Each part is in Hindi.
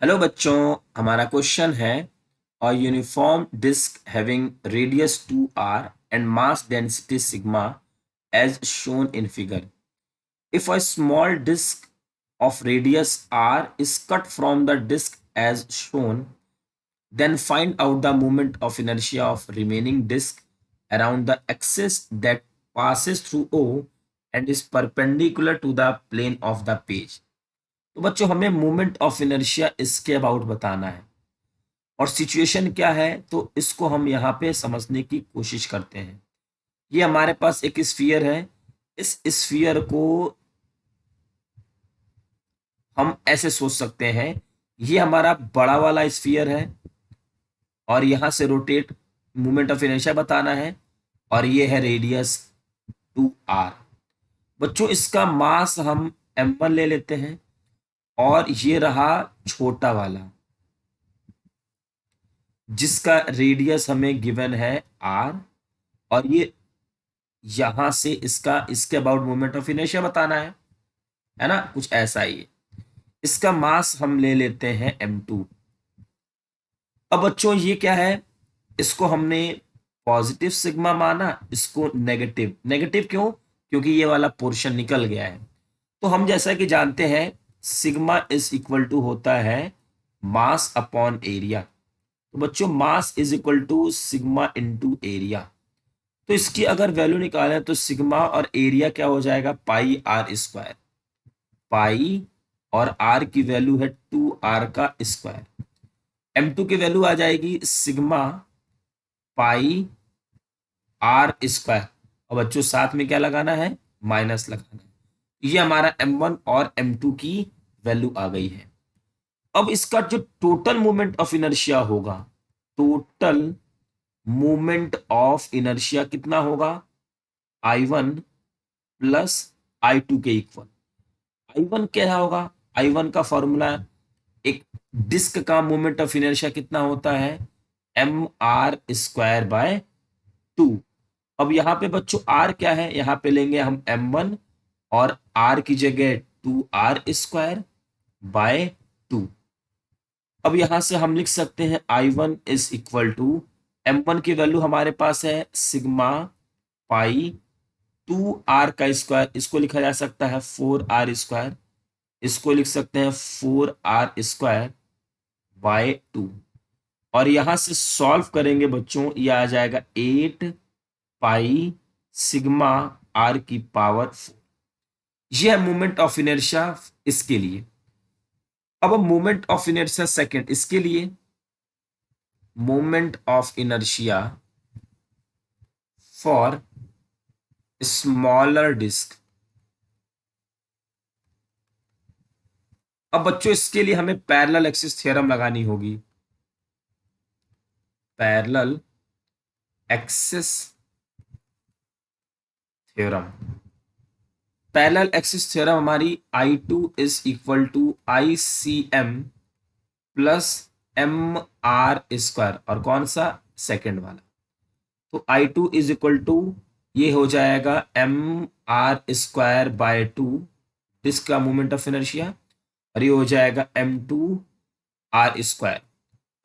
हेलो बच्चों, हमारा क्वेश्चन है a uniform disc having radius 2r and mass density sigma as shown in figure. If a small disk of radius r is cut from the disk as shown, then find out the moment of inertia of remaining disk around the axis that passes through O and is perpendicular to the plane of the page. तो बच्चों हमें मोमेंट ऑफ इनर्शिया इसके अबाउट बताना है और सिचुएशन क्या है, तो इसको हम यहाँ पे समझने की कोशिश करते हैं। ये हमारे पास एक स्फीयर है। इस स्फीयर को हम ऐसे सोच सकते हैं, ये हमारा बड़ा वाला स्फीयर है और यहाँ से रोटेट मोमेंट ऑफ इनर्शिया बताना है और ये है रेडियस 2r। बच्चों इसका मास हम m1 ले लेते हैं और ये रहा छोटा वाला जिसका रेडियस हमें गिवन है r, और ये यहां से इसके अबाउट मोमेंट ऑफ इनर्शिया बताना है ना, कुछ ऐसा ही है। इसका मास हम ले लेते हैं m2। अब बच्चों ये क्या है, इसको हमने पॉजिटिव सिग्मा माना, इसको नेगेटिव। नेगेटिव क्यों? क्योंकि ये वाला पोर्शन निकल गया है। तो हम जैसा कि जानते हैं सिग्मा इज इक्वल टू होता है मास अपॉन एरिया। तो बच्चों mass is equal to sigma into area. तो इसकी अगर वैल्यू निकालें तो सिग्मा और एरिया क्या हो जाएगा, पाई आर स्क्वायर। पाई और आर की वैल्यू है 2r का स्क्वायर। m2 की वैल्यू आ जाएगी सिग्मा पाई आर स्क्वायर, और बच्चों साथ में क्या लगाना है, माइनस लगाना है। ये हमारा m1 और m2 की वैल्यू आ गई है। अब इसका जो टोटल मोमेंट ऑफ इनर्शिया होगा, टोटल मोमेंट ऑफ इनर्शिया कितना होगा, I1 प्लस I2 के इक्वल। I1 क्या होगा, I1 का फॉर्मूला, एक डिस्क का मोमेंट ऑफ इनर्शिया कितना होता है, mr² बाय 2। अब यहाँ पे बच्चों r क्या है, यहाँ पे लेंगे हम m1 और r की जगह 2r² बाय 2। अब यहां से हम लिख सकते हैं I1 is equal to, m1 की वैल्यू हमारे पास है सिग्मा पाई 2r का स्क्वायर, इसको लिखा जा सकता है 4r²। इसको लिख सकते हैं 4r²बाय 2। और यहां से सॉल्व करेंगे बच्चों, ये आ जाएगा 8 पाई सिग्मा r की पावर 4। यह है मोमेंट ऑफ इनर्शिया इसके लिए। अब मोमेंट ऑफ इनर्शिया सेकंड, इसके लिए moment of inertia for smaller disc. अब बच्चों इसके लिए हमें पैरेलल एक्सिस थ्योरम लगानी होगी। Parallel axis theorem. Parallel axis theorem हमारी I2 is equal to ICM plus MR², और कौन सा, सेकंड वाला। तो I2 इज इक्वल टू, ये हो जाएगा MR²बाय 2 डिस्क का मोमेंट ऑफ इनर्शिया, और ये हो जाएगा M2r²।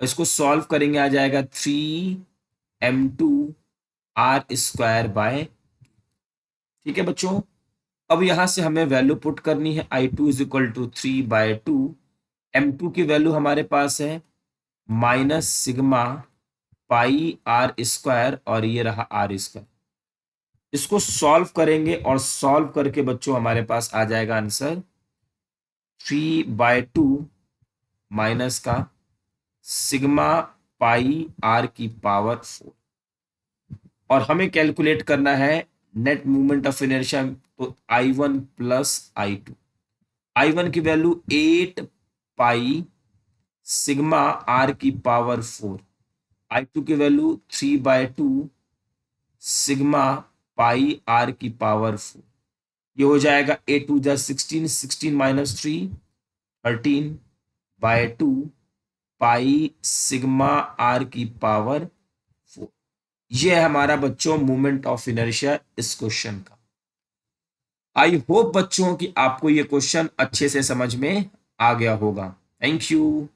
इसको सॉल्व करेंगे, आ जाएगा 3m2r²बाय। ठीक है बच्चों। अब यहां से हमें वैल्यू पुट करनी है, I2 is equal to 3/2। m2 की वैल्यू हमारे पास है माइनस सिग्मा पाई r², और ये रहा r²। इसको सॉल्व करेंगे और सॉल्व करके बच्चों हमारे पास आ जाएगा आंसर 3/2 माइनस का सिग्मा पाई r की पावर 4। और हमें कैलकुलेट करना है नेट मूवमेंट ऑफ इनर्शिया, तो I1 प्लस I2। I1 की वैल्यू 8 पाई सिग्मा r की पावर 4, I2 की वैल्यू 3/2 सिग्मा पाई r की पावर 4। ये हो जाएगा 8 2 16, 16 माइनस 3 13/2 पाई सिग्मा r की पावर 4। ये है हमारा बच्चों मोमेंट ऑफ इनर्शिया इस क्वेश्चन का। आई होप बच्चों कि आपको ये क्वेश्चन अच्छे से समझ में आ गया होगा। Thank you.